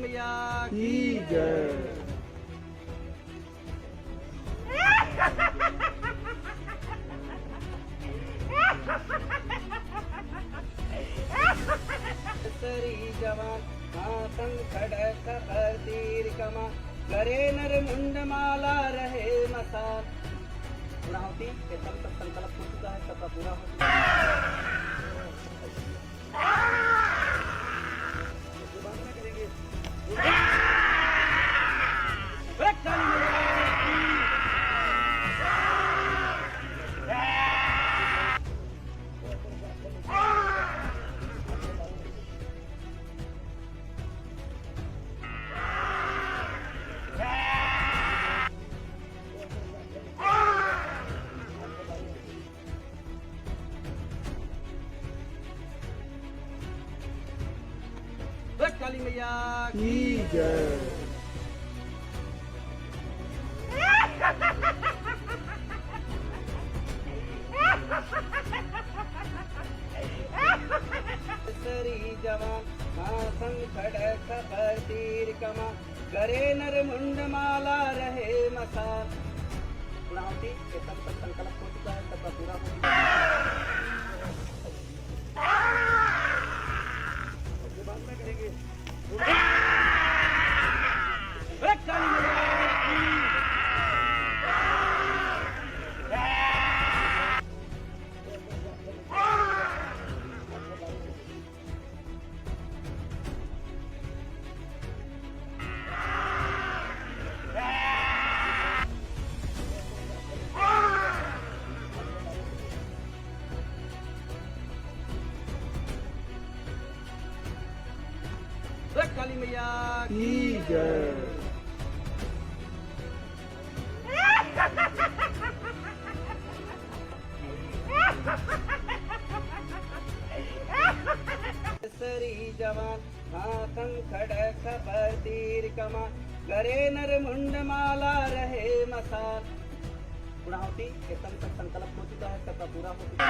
मैया की जय। सरी जवान हाथं खड़क कर तीर कमान करे नर मुंड माला रहे मसान। पूर्णाहुति के तब तक संकल्प हो चुका है, सबका पूरा हो चुका काली मैया की जय। सरी जवान हाथं खड़क कर तीर कमान करे नर मुंड माला रहे मसान। पूर्णाहुति के तब तक संकल्प हो चुका है, सबका पूरा हो चुका काली मैया की जय। सरी जवान हाथं खड़क कर तीर कमान करे नर मुंड माला रहे मसान। पूर्णाहुति के तब तक संकल्प हो चुका है, सबका पूरा हो चुका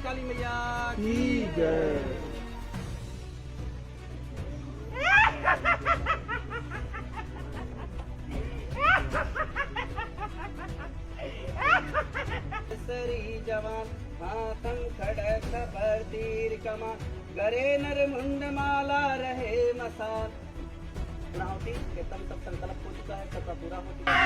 काली मैया की जय। सरी जवान हाथं खड़क कर तीर कमान करे नर मुंड माला रहे मसान। पूर्णाहुति के तब तक संकल्प हो चुका है, सबका पूरा हो चुका है।